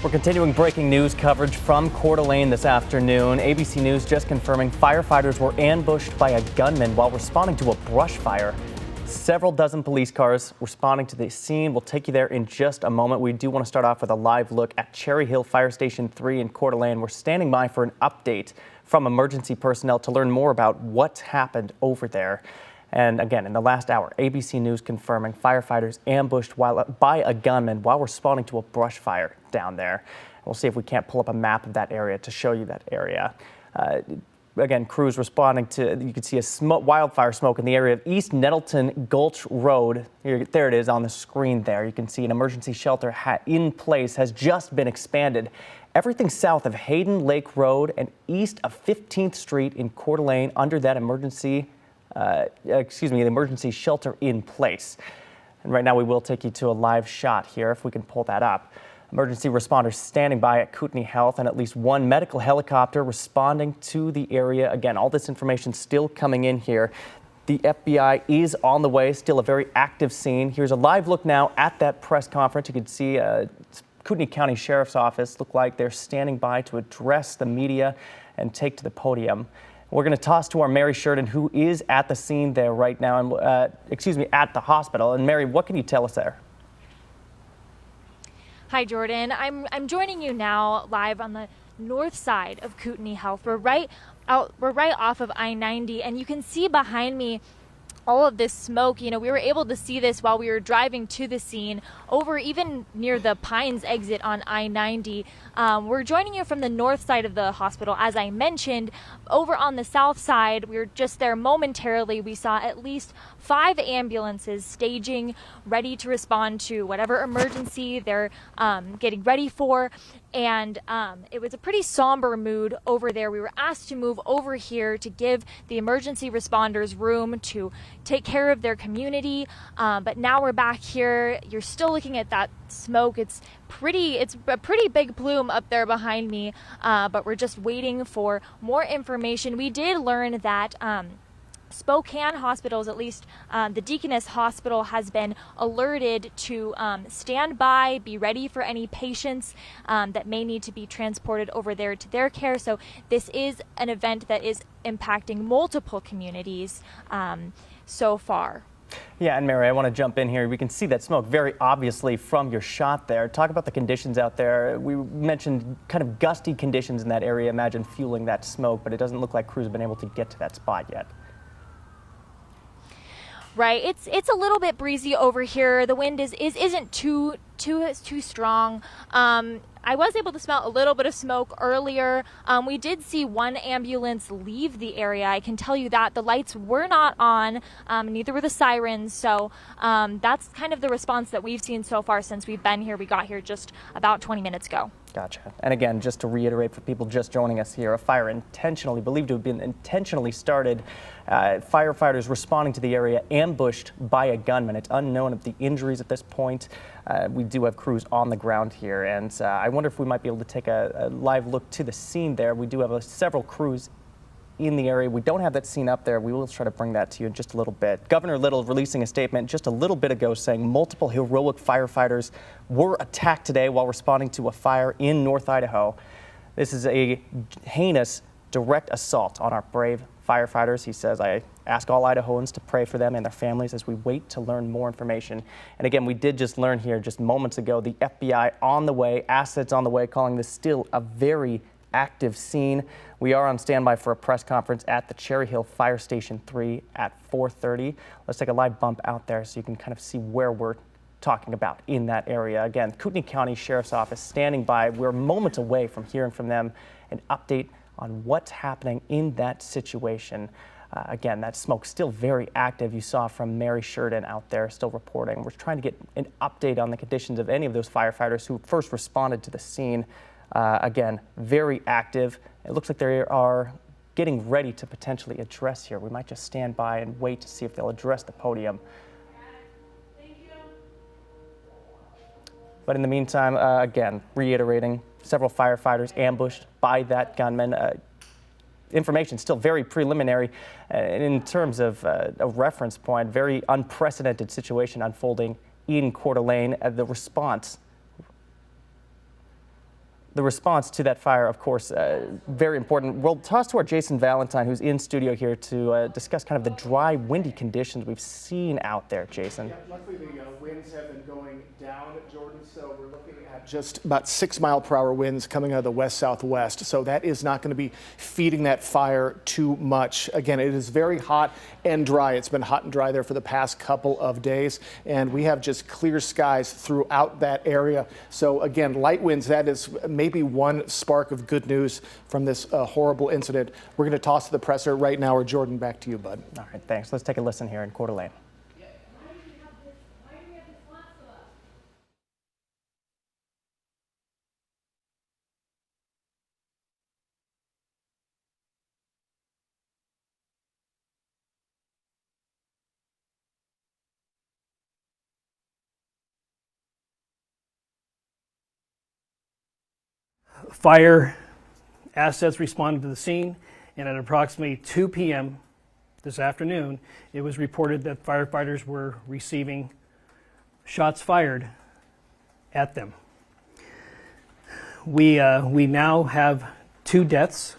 We're continuing breaking news coverage from Coeur d'Alene this afternoon. ABC News just confirming firefighters were ambushed by a gunman while responding to a brush fire. Several dozen police cars responding to the scene. We'll take you there in just a moment. We do want to start off with a live look at Cherry Hill Fire Station 3 in Coeur d'Alene. We're standing by for an update from emergency personnel to learn more about what's happened over there. And again, in the last hour, ABC News confirming firefighters ambushed by a gunman while responding to a brush fire down there. We'll see if we can't pull up a map of that area to show you that area. Again, crews responding to, you can see a wildfire smoke in the area of East Nettleton Gulch Road. There it is on the screen there. You can see an emergency shelter in place has just been expanded. Everything south of Hayden Lake Road and east of 15th Street in Coeur d'Alene under that emergency the emergency shelter in place. And right now we will take you to a live shot here if we can pull that up. Emergency responders standing by at Kootenai Health and at least one medical helicopter responding to the area. Again, all this information still coming in here. The FBI is on the way, still a very active scene. Here's a live look now at that press conference. You can see Kootenai County Sheriff's Office look like they're standing by to address the media and take to the podium. We're going to toss to our Mary Sheridan, who is at the scene there right now, and at the hospital. And Mary, what can you tell us there? Hi, Jordan. I'm joining you now live on the north side of Kootenai Health. We're right off of I-90, and you can see behind me all of this smoke. You know, we were able to see this while we were driving to the scene over even near the Pines exit on I-90. We're joining you from the north side of the hospital. As I mentioned, over on the south side, we were just there momentarily. We saw at least 5 ambulances staging, ready to respond to whatever emergency they're getting ready for. And it was a pretty somber mood over there. We were asked to move over here to give the emergency responders room to take care of their community. But now we're back here. You're still looking at that smoke. It's a pretty big plume up there behind me. But we're just waiting for more information. We did learn that Spokane hospitals, at least the Deaconess Hospital, has been alerted to stand by, be ready for any patients that may need to be transported over there to their care. So this is an event that is impacting multiple communities so far. Yeah, and Mary, I want to jump in here. We can see that smoke very obviously from your shot there. Talk about the conditions out there. We mentioned kind of gusty conditions in that area, imagine fueling that smoke, but it doesn't look like crews have been able to get to that spot yet. Right, it's a little bit breezy over here. The wind isn't too strong. I was able to smell a little bit of smoke earlier. We did see one ambulance leave the area. I can tell you that the lights were not on, neither were the sirens. So that's kind of the response that we've seen so far since we've been here. We got here just about 20 minutes ago. Gotcha. And again, just to reiterate for people just joining us here, a fire believed to have been intentionally started. Firefighters responding to the area ambushed by a gunman. It's unknown of the injuries at this point. We do have crews on the ground here, and I wonder if we might be able to take a live look to the scene there. We do have several crews in the area. We don't have that scene up there. We will try to bring that to you in just a little bit. Governor Little releasing a statement just a little bit ago saying multiple heroic firefighters were attacked today while responding to a fire in North Idaho. This is a heinous direct assault on our brave firefighters. He says, I ask all Idahoans to pray for them and their families as we wait to learn more information. And again, we did just learn here just moments ago, the FBI on the way, assets on the way, calling this still a very active scene. We are on standby for a press conference at the Cherry Hill Fire Station 3 at 4:30. Let's take a live bump out there so you can kind of see where we're talking about in that area. Again, Kootenai County Sheriff's Office standing by. We're moments away from hearing from them an update on what's happening in that situation. Again, that smoke still very active. You saw from Mary Sheridan out there still reporting. We're trying to get an update on the conditions of any of those firefighters who first responded to the scene. Again, very active. It looks like they are getting ready to potentially address here. We might just stand by and wait to see if they'll address the podium. But in the meantime, again, reiterating, several firefighters ambushed by that gunman. Information still very preliminary in terms of a reference point. Very unprecedented situation unfolding in Coeur d'Alene. The response the response to that fire, of course, very important. We'll toss to our Jason Valentine, who's in studio here to discuss kind of the dry, windy conditions we've seen out there, Jason. Yeah, luckily the winds have been going down, Jordan, so we're looking at just about 6-mile-per-hour winds coming out of the west-southwest. So that is not going to be feeding that fire too much. Again, it is very hot and dry. It's been hot and dry there for the past couple of days, and we have just clear skies throughout that area. So again, light winds, that is maybe one spark of good news from this horrible incident. We're going to toss to the presser right now, or Jordan, back to you, bud. All right, thanks. Let's take a listen here in Coeur d'Alene. Fire assets responded to the scene, and at approximately 2 p.m. this afternoon, it was reported that firefighters were receiving shots fired at them. We now have 2 deaths.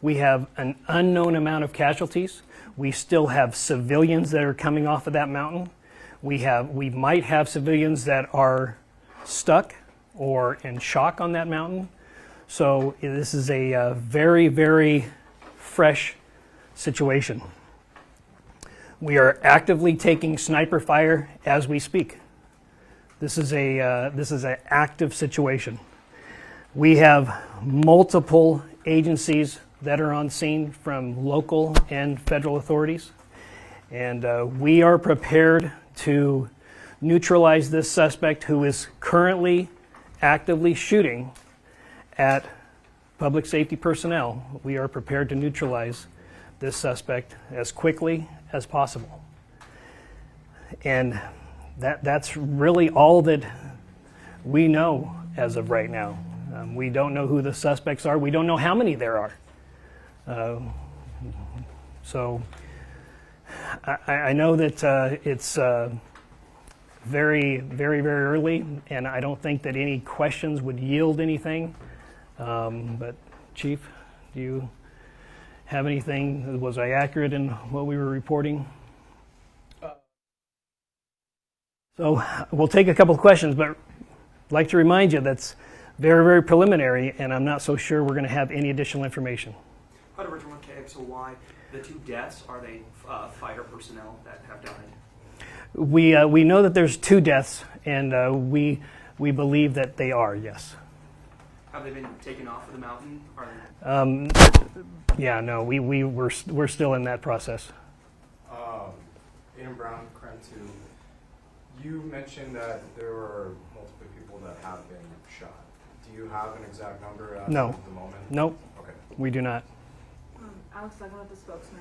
We have an unknown amount of casualties. We still have civilians that are coming off of that mountain. We might have civilians that are stuck or in shock on that mountain. So this is a very, very fresh situation. We are actively taking sniper fire as we speak. This is an active situation. We have multiple agencies that are on scene from local and federal authorities, and we are prepared to neutralize this suspect who is currently actively shooting at public safety personnel. We are prepared to neutralize this suspect as quickly as possible. And that's really all that we know as of right now. We don't know who the suspects are. We don't know how many there are. So I know that it's very, very, very early, and I don't think that any questions would yield anything. But Chief, do you have anything? Was I accurate in what we were reporting? So we'll take a couple of questions, but I'd like to remind you that's very, very preliminary, and I'm not so sure we're going to have any additional information. Hunter Richard with KXOY. The 2 deaths, are they fighter personnel that have died? We know that there's 2 deaths, and we believe that they are, yes. Have they been taken off of the mountain? Yeah, no, we're still in that process. Ian Brown, Crime 2. You mentioned that there were multiple people that have been shot. Do you have an exact number at No. the moment? Nope. Okay. We do not. Alex Duggan with the spokesman.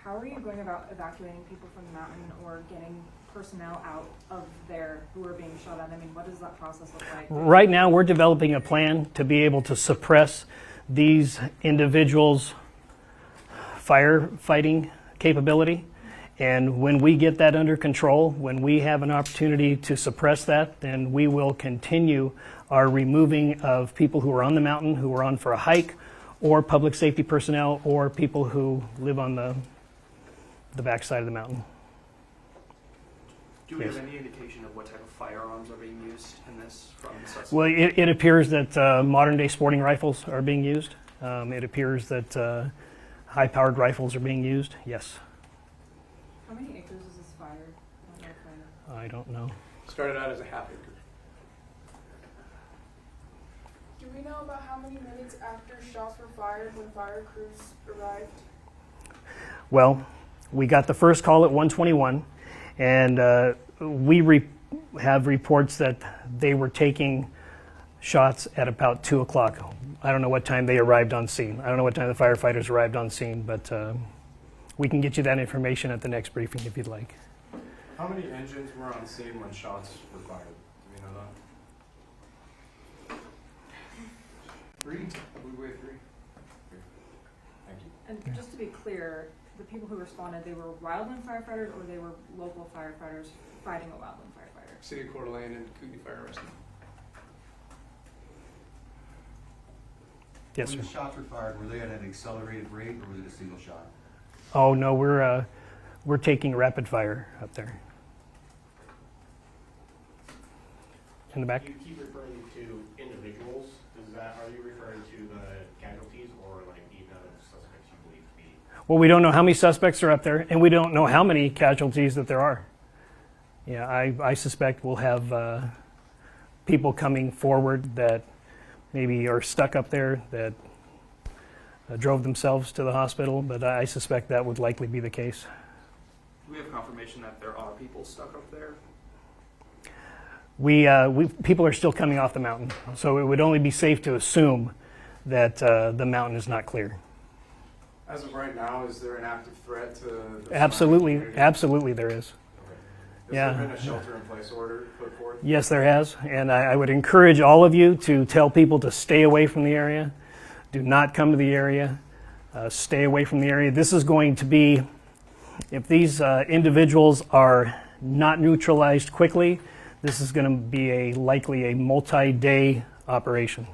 How are you going about evacuating people from the mountain or getting personnel out of there who are being shot at? I mean, what does that process look like? Right now, we're developing a plan to be able to suppress these individuals' firefighting capability. And when we get that under control, when we have an opportunity to suppress that, then we will continue our removing of people who are on the mountain, who are on for a hike, or public safety personnel, or people who live on the backside of the mountain. Do we Yes. have any indication of what type of firearms are being used in this from the suspect? Well, it appears that modern-day sporting rifles are being used. It appears that high-powered rifles are being used, yes. How many acres is this fire? I don't know. Started out as a half acre. Do we know about how many minutes after shots were fired when fire crews arrived? Well, we got the first call at 1:21, and we have reports that they were taking shots at about 2 o'clock. I don't know what time they arrived on scene. I don't know what time the firefighters arrived on scene, but we can get you that information at the next briefing if you'd like. How many engines were on scene when shots were fired? Do we know that? 3? I believe we had 3. Thank you. And just to be clear, the people who responded, they were wildland firefighters or they were local firefighters fighting a wildland firefighter? City of Coeur d'Alene and Kootenai Fire Rescue. Yes, When sir. the shots were fired, were they at an accelerated rate or was it a single shot? Oh no, we're taking rapid fire up there. In the back. You keep referring to individuals. Are you referring to the casualties or like even suspects you believe to be? Well, we don't know how many suspects are up there, and we don't know how many casualties that there are. Yeah, I suspect we'll have people coming forward that maybe are stuck up there that drove themselves to the hospital, but I suspect that would likely be the case. Do we have confirmation that there are people stuck up there? People are still coming off the mountain, so it would only be safe to assume that the mountain is not clear. As of right now, is there an active threat to the Absolutely, surrounding community? absolutely there is. Okay. Has there been a shelter-in-place order put forth? Yes, there has, and I would encourage all of you to tell people to stay away from the area. Do not come to the area. Stay away from the area. This is going to be, if these individuals are not neutralized quickly, this is going to be likely a multi-day operation.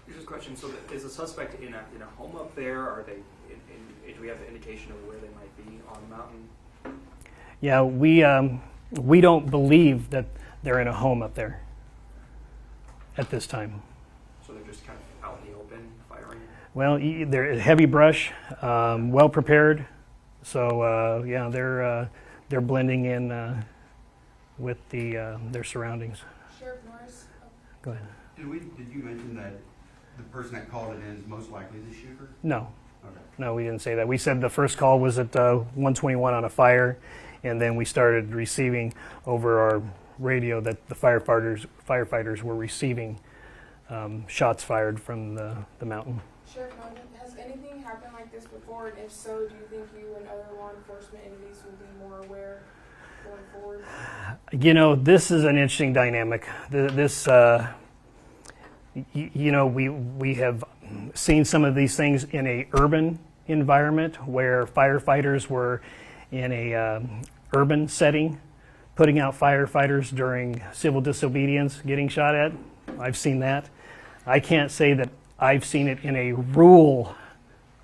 Here's this question. So is the suspect in a home up there? Are they do we have an indication of where they might be on the mountain? Yeah, we don't believe that they're in a home up there at this time. So they're just kind of out in the open firing? Well, they're heavy brush, well prepared. So yeah, they're blending in with their surroundings. Sheriff Norris, Go ahead. Did you mention that the person that called it in is most likely the shooter? No, Okay. no, we didn't say that. We said the first call was at 121 on a fire, and then we started receiving over our radio that the firefighters were receiving shots fired from the mountain. Sheriff Norris, has anything happened like this before? And if so, do you think you and other law enforcement entities will be more aware going forward? You know, this is an interesting dynamic. We have seen some of these things in a urban environment where firefighters were in a urban setting, putting out firefighters during civil disobedience, getting shot at. I've seen that. I can't say that I've seen it in a rural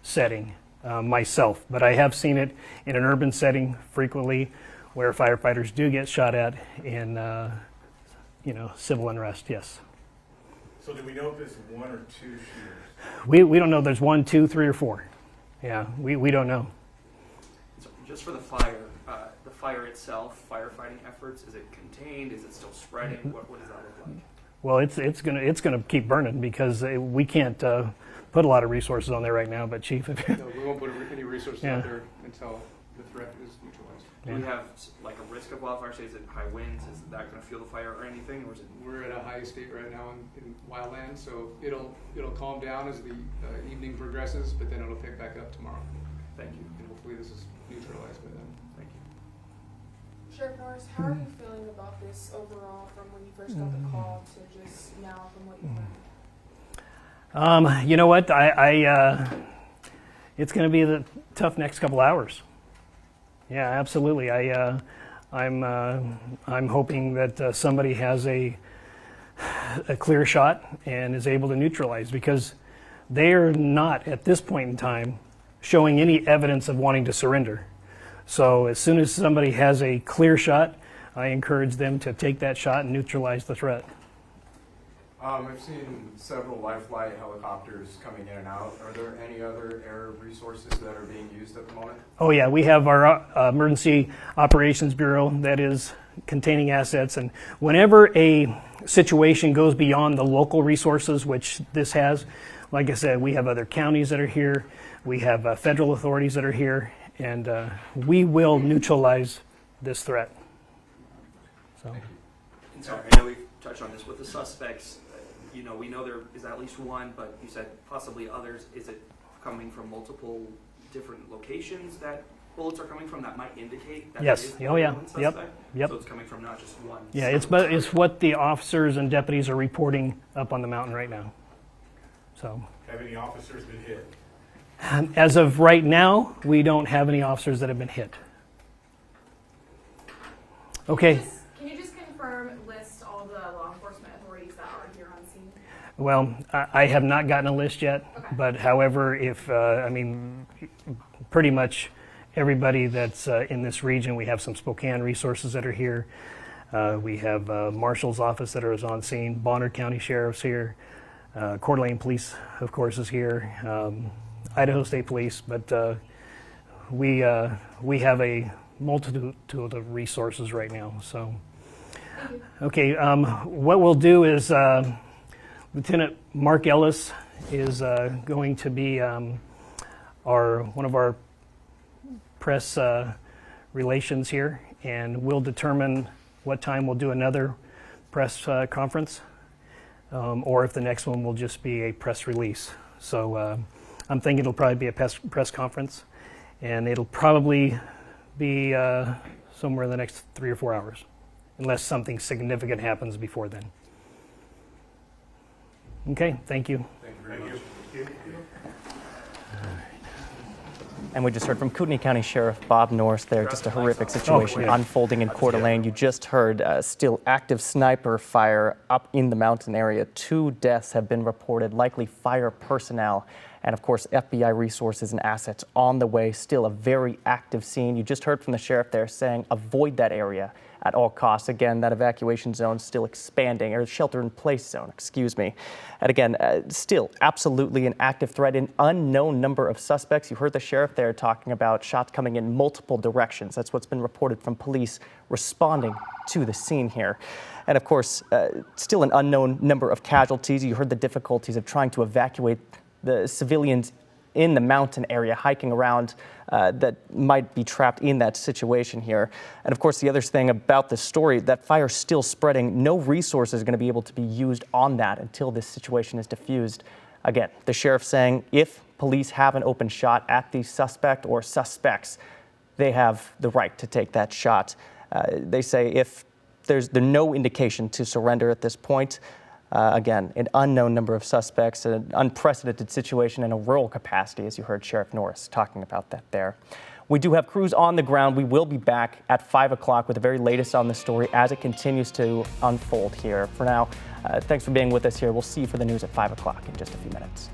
setting myself, but I have seen it in an urban setting frequently where firefighters do get shot at in civil unrest, yes. So do we know if it's one or two shooters? We don't know if there's 1, 2, 3, or 4. Yeah, we don't know. So just for the fire itself, firefighting efforts, is it contained? Is it still spreading? What does that look like? Well, it's gonna keep burning because we can't put a lot of resources on there right now. But Chief, if No, we won't put any resources Yeah. out there until the threat is neutralized. Do we have like a risk of wildfire? Say, is it high winds? Is that going to fuel the fire or anything, or is it? We're at a high state right now in wildland, so it'll calm down as the evening progresses, but then it'll pick back up tomorrow. Thank you. And hopefully this is neutralized by then. Thank you. Sheriff Norris, how are you feeling about this overall from when you first got the call to just now from what you've learned? you know what? It's going to be the tough next couple hours. Yeah, absolutely. I'm hoping that somebody has a clear shot and is able to neutralize, because they are not at this point in time showing any evidence of wanting to surrender. So as soon as somebody has a clear shot, I encourage them to take that shot and neutralize the threat. I've seen several life flight helicopters coming in and out. Are there any other air resources that are being used at the moment? Oh yeah, we have our Emergency Operations Bureau that is containing assets, and whenever a situation goes beyond the local resources, which this has, like I said, we have other counties that are here, we have federal authorities that are here, and we will neutralize this threat. So. And sorry, I know we've touched on this with the suspects. We know there is at least one, but you said possibly others. Is it coming from multiple different locations that bullets are coming from that might indicate that Yes. it is Oh, yeah. one suspect? Yep. So it's coming from not just one. Yeah, it's what the officers and deputies are reporting up on the mountain right now. So, Have any officers been hit? as of right now, we don't have any officers that have been hit. Okay. Can you just confirm, list all the law enforcement authorities that are here on scene? Well, I have not gotten a list yet, but however, if, I mean, pretty much everybody that's in this region, we have some Spokane resources that are here. We have Marshal's office that is on scene, Bonner County Sheriff's here, Coeur d'Alene Police, of course, is here, Idaho State Police, but we have a multitude of resources right now. So, okay, what we'll do is Lieutenant Mark Ellis is going to be one of our press relations here, and we'll determine what time we'll do another press conference, or if the next one will just be a press release. So I'm thinking it'll probably be a press conference, and it'll probably be somewhere in the next 3 or 4 hours, unless something significant happens before then. Okay, thank you. Thank you very much. And we just heard from Kootenai County Sheriff Bob Norris there. Just a horrific situation unfolding in Coeur d'Alene. You just heard still active sniper fire up in the mountain area. 2 deaths have been reported, likely fire personnel. And of course, FBI resources and assets on the way. Still a very active scene. You just heard from the sheriff there saying avoid that area at all costs. Again, that evacuation zone still expanding, or shelter-in-place zone, excuse me. And again, still absolutely an active threat, an unknown number of suspects. You heard the sheriff there talking about shots coming in multiple directions. That's what's been reported from police responding to the scene here. And of course, still an unknown number of casualties. You heard the difficulties of trying to evacuate the civilians in the mountain area hiking around that might be trapped in that situation here. And of course, the other thing about this story, that fire still spreading. No resources are going to be able to be used on that until this situation is diffused. Again, the sheriff saying if police have an open shot at the suspect or suspects, they have the right to take that shot. They say if there's no indication to surrender at this point, again, an unknown number of suspects, an unprecedented situation in a rural capacity, as you heard Sheriff Norris talking about that there. We do have crews on the ground. We will be back at 5 o'clock with the very latest on the story as it continues to unfold here. For now, thanks for being with us here. We'll see you for the news at 5 o'clock in just a few minutes.